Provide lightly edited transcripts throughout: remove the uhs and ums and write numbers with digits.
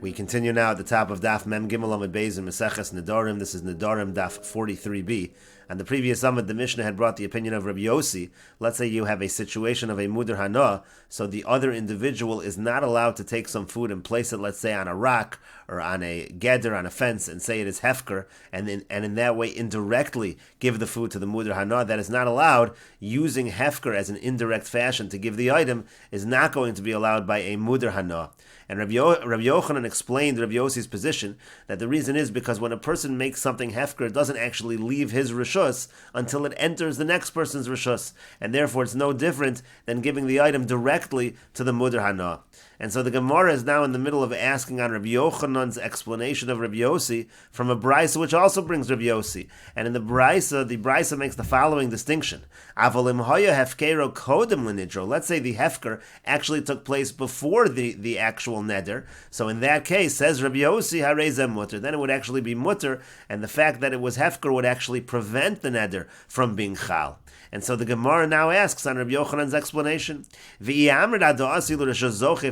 We continue now at the top of Daf Mem Gimel Amud Beis in Meseches Nedarim. This is Nedarim Daf 43b. And the previous Amud, the Mishnah had brought the opinion of Rabbi Yossi. Let's say you have a situation of a Mudar Hana, so the other individual is not allowed to take some food and place it, let's say, on a rock or on a geder, on a fence, and say it is hefker, and in that way indirectly give the food to the Mudar Hana. That is not allowed. Using hefker as an indirect fashion to give the item is not going to be allowed by a Mudar Hana. And Rabbi Yochanan explained Rabbi Yossi's position that the reason is because when a person makes something hefker, it doesn't actually leave his rishus until it enters the next person's rishus, and therefore it's no different than giving the item directly to the Mudar Hana. And so the Gemara is now in the middle of asking on Rabbi Yochanan's explanation of Rabbi Yossi from a brisa which also brings Rabbi Yossi. And in the brisa makes the following distinction. Avolim hoya hefkero kodem l'nidro. Let's say the hefker actually took place before the actual neder. So in that case, says Rabbi Yossi, harezem mutter. Then it would actually be mutter, and the fact that it was hefker would actually prevent the neder from being chal. And so the Gemara now asks on Rabbi Yochanan's explanation, if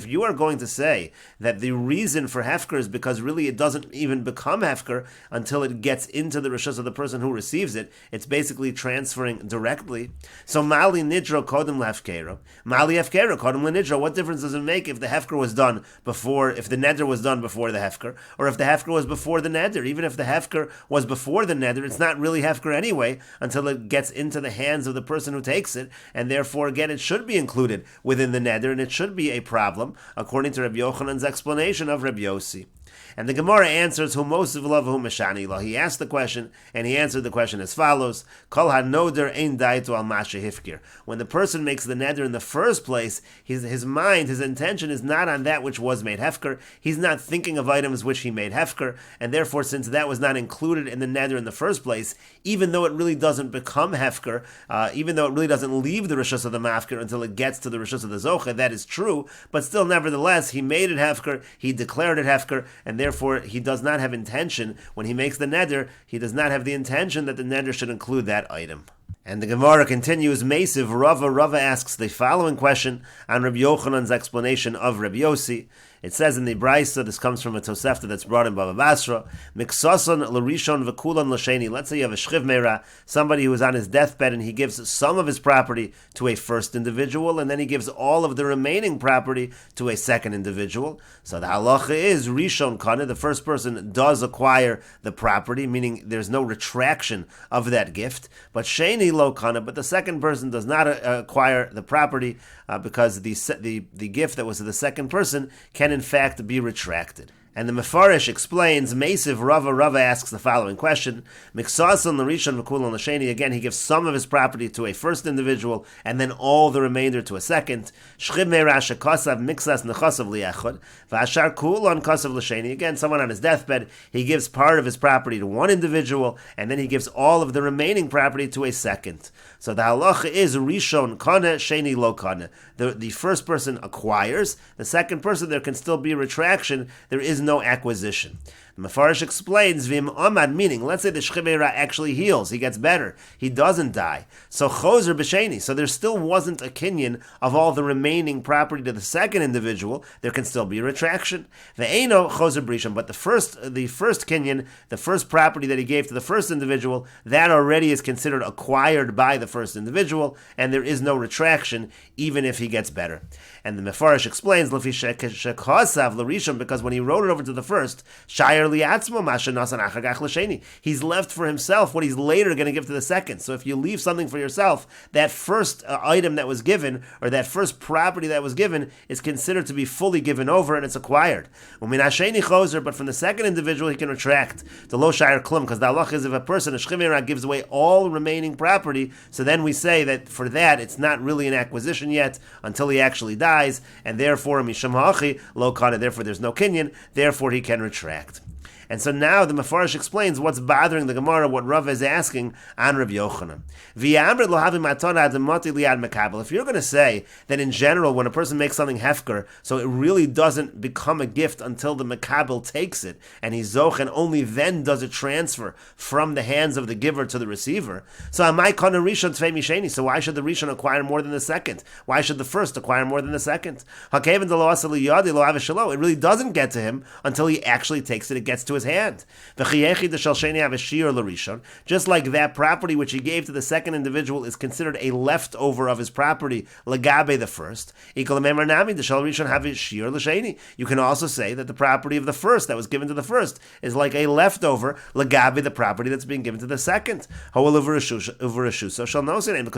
you are going to say that the reason for hefker is because really it doesn't even become hefker until it gets into the rishus of the person who receives it, it's basically transferring directly. So mali nidro kodem lehefkero, mali hefkero kodem lenidro. What difference does it make if the hefker was done before, if the neder was done before the hefker, or if the hefker was before the neder? Even if the hefker was before the neder, it's not really hefker anyway until it gets into the hands of the person who takes it, and therefore again it should be included within the neder, and it should be a problem according to Rabbi Yochanan's explanation of Rabbi Yossi. And the Gemara answers, "Hu mosiv lahu mashani lo." He asked the question, and he answered the question as follows: "Kol hanoder ein daitu al mashe hifkir." When the person makes the neder in the first place, his mind, his intention is not on that which was made hefker. He's not thinking of items which he made hefker, and therefore, since that was not included in the neder in the first place, even though it really doesn't become hefker, even though it really doesn't leave the rishus of the mafker until it gets to the rishus of the zocha, that is true. But still, nevertheless, he made it hefker. He declared it hefker, and therefore he does not have intention, when he makes the neder, he does not have the intention that the neder should include that item. And the Gemara continues, Mesiv Rava asks the following question on Rabbi Yochanan's explanation of Rabbi Yossi. It says in the Brisa, this comes from a Tosefta that's brought in Bava Basra, Miksason l'rishon v'kulon l'sheni. Let's say you have a shchiv meira, somebody who is on his deathbed, and he gives some of his property to a first individual, and then he gives all of the remaining property to a second individual. So the halacha is rishon kana, the first person does acquire the property, meaning there's no retraction of that gift, but sheni lo kana, but the second person does not acquire the property because the gift that was to the second person can in fact be retracted. And the Mefarish explains, Mesiv Rava asks the following question, Miksason l'rishon v'kulon l'sheni. Again, he gives some of his property to a first individual, and then all the remainder to a second. Shchiv meira shekasav miksas nechasav li'echad, v'ashar kulon kasav l'sheni. Again, someone on his deathbed, he gives part of his property to one individual, and then he gives all of the remaining property to a second. So the halacha is rishon kana, sheni lo kana. The first person acquires, the second person, there can still be retraction, there is no acquisition. The Mefarish explains, Vim Amad, meaning, let's say the shchiv meira actually heals, he gets better, he doesn't die. So choser b'sheni, so there still wasn't a kinyan of all the remaining property to the second individual, there can still be a retraction. Ve'eno choser b'rishon, but the first kinyan, the first property that he gave to the first individual, that already is considered acquired by the first individual, and there is no retraction, even if he gets better. And the Mefarish explains, because when he wrote it over to the first, he's left for himself what he's later going to give to the second. So if you leave something for yourself, that first item that was given, or that first property that was given, is considered to be fully given over and it's acquired. But from the second individual, he can retract the lo shayr klum, because the halach is if a person, a shchiv meira, gives away all remaining property, so then we say that for that, it's not really an acquisition yet until he actually dies, and therefore, misham ha'achi lo kana, therefore there's no kinyan, therefore he can retract. And so now the Mefarish explains what's bothering the Gemara, what Rav is asking on Rav Yochanan. If you're going to say that in general, when a person makes something hefker, so it really doesn't become a gift until the Makabel takes it, and he's zoch, and only then does it transfer from the hands of the giver to the receiver. So why should the Rishon acquire more than the second? Why should the first acquire more than the second? It really doesn't get to him until he actually takes it. It gets to his hand. Just like that property which he gave to the second individual is considered a leftover of his property, legabe the first. You can also say that the property of the first that was given to the first is like a leftover, legabe the property that's being given to the second. Because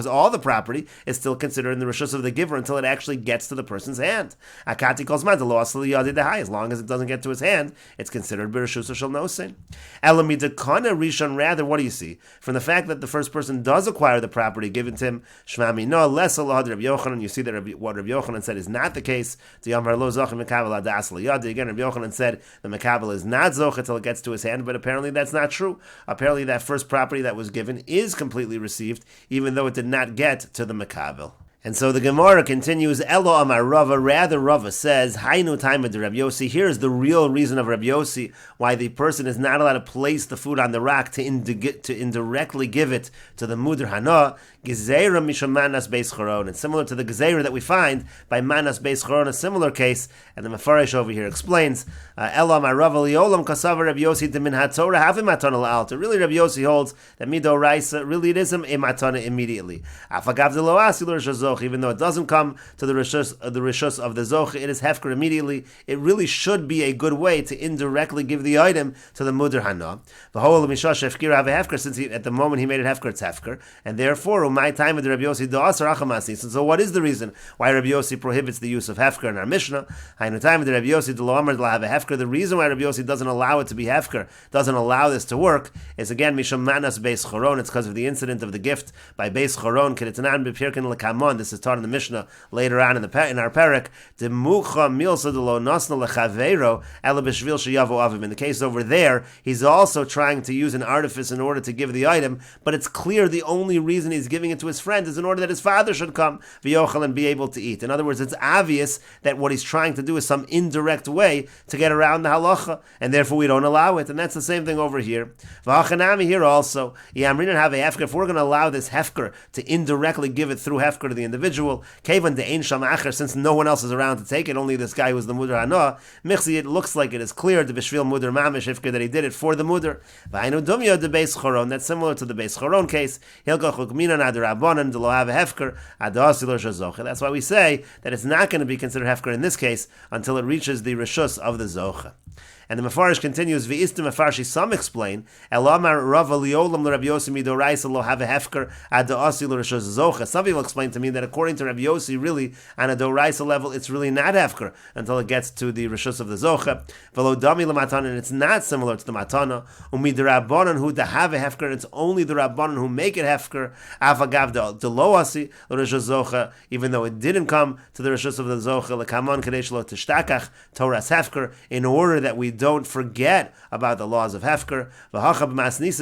all the property is still considered in the rishus of the giver until it actually gets to the person's hand. Akati calls man the loss as long as it doesn't get to his hand, it's considered b'rishus shel nosein. Elamidakana rishon, rather, what do you see? From the fact that the first person does acquire the property given to him, shmami no less alahad Rabbi Yochanan, you see that what Rabbi Yochanan said is not the case. Again, Rabbi Yochanan said the Makabel is not zoch until it gets to his hand, but apparently that's not true. Apparently that first property that was given is completely received, even though it did not get to the Makabel. And so the Gemara continues, Elo Amar Rava, rather Rava says, Hainu Taima de Rabbi Yossi, here's the real reason of Rabbi Yossi, why the person is not allowed to place the food on the rock to indirectly give it to the Muder Hana, Gezeira Misham Manas Beis Choron. It's similar to the Gezeira that we find by Manas Beis Choron, a similar case, and the Mefarish over here explains, Elo Amar Rava Liolam Kasava Rabbi Yossi de Min HaTorah Havim Matana L'Alta. Really Rabbi Yossi holds that Mido Raisa, really it is a Matana immediately. Afagav de Lo Asilur Shazor, even though it doesn't come to the rishus of the zoch, it is hefker immediately. It really should be a good way to indirectly give the item to the muder hana. Since at the moment he made it hefker, it's hefker, and therefore my time with Rabbi Yossi da'asar achamasi. So what is the reason why Rabbi Yossi prohibits the use of hefker in our Mishnah? The reason why Rabbi Yossi doesn't allow it to be hefker, doesn't allow this to work, is again misham manas beis choron. It's because of the incident of the gift by beis choron. This is taught in the Mishnah later on in our parak. In the case over there, he's also trying to use an artifice in order to give the item, but it's clear the only reason he's giving it to his friend is in order that his father should come and be able to eat. In other words, it's obvious that what he's trying to do is some indirect way to get around the halacha, and therefore we don't allow it. And that's the same thing over here. Here also, if we're going to allow this hefker to indirectly give it through hefker to the individual, since no one else is around to take it, only this guy who was the muder hana, it looks like it is clear the b'shvil muder mamish ifker that he did it for the muder. That's similar to the beis choron case. That's why we say that it's not going to be considered hefker in this case until it reaches the rishus of the zocha. And the Mefarish continues, V'istim Mefarshi, some explain, Elamar Rava Liolam Rabbi Yossi Midoraisa Lo Have a Hefker Ad Da'asi L'Rishos Zocha. Some people explain to me that according to Rabbi Yossi, really, on a Doraisa level, it's really not Hefker until it gets to the Rishos of the Zocha. V'lo Dami L'Matana, and it's not similar to the Matana. Umid who to have a Hefker, and it's only the Rabbanan who make it Hefker. Afagav Deloasi L'Rishos Zocha, even though it didn't come to the Rishos of the Zocha, L'Kaman Kadesh Lo Tishtakach, Torah's Hefker, in order that we don't forget about the laws of Hefker.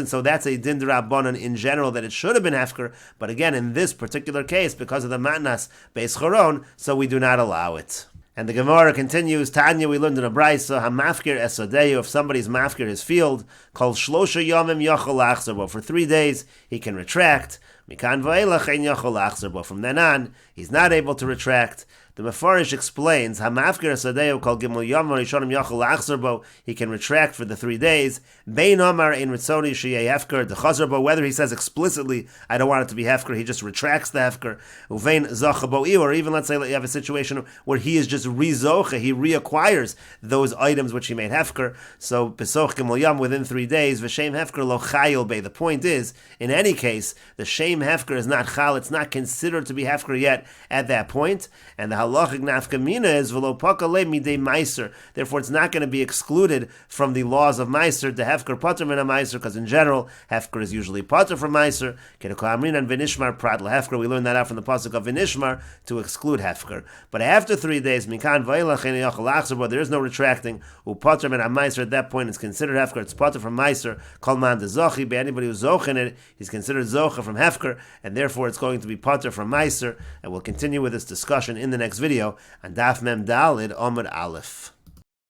So that's a din d'Rabbanan in general that it should have been Hefker, but again, in this particular case, because of the Matnas Beis Choron, so we do not allow it. And the Gemara continues, Tanya, we learned in a Braisa, HaMafkir Esodeyu, if somebody's mafkir his field, Kol Shlosha Yomim Yachol Achzer, for 3 days he can retract. Mikan Va'elach Ein Yachol Achzer, but from then on, he's not able to retract. The Mefarish explains, Hamafkir Sadeo Kol Gimel Yom Rishonim Yachol Achzerbo, he can retract for the 3 days. Bein Omar in Ritzoni Sheyeh Hefker, the Chazerbo, whether he says explicitly, I don't want it to be Hefker, he just retracts the Hefker. Uvein Zachabo, or even let's say you have a situation where he is just rezocha, he reacquires those items which he made Hefker. So Besoch Gimel Yom within 3 days, V'Shem Hefker Lo Chayil Be. The point is, in any case, the Shem Hefker is not Chal, it's not considered to be Hefker yet at that point, and the halachic nafkamina is v'lo pakale midei meiser. Therefore, it's not going to be excluded from the laws of meiser. The hefker pater min meiser, because in general, hefker is usually pater from meiser. Kedeko amrin and v'nishmar prat lehefker. We learned that out from the pasuk of v'nishmar to exclude hefker. But after 3 days, mikan v'ilach en yachal achzer, but there is no retracting. Upater min meiser. At that point, it's considered hefker. It's pater from meiser. Kol man de zochi. By anybody who's zoch in it, he's considered zocha from hefker, and therefore it's going to be pater from meiser. And we'll continue with this discussion in the next video on Daf Mem Dalid Amud Aleph.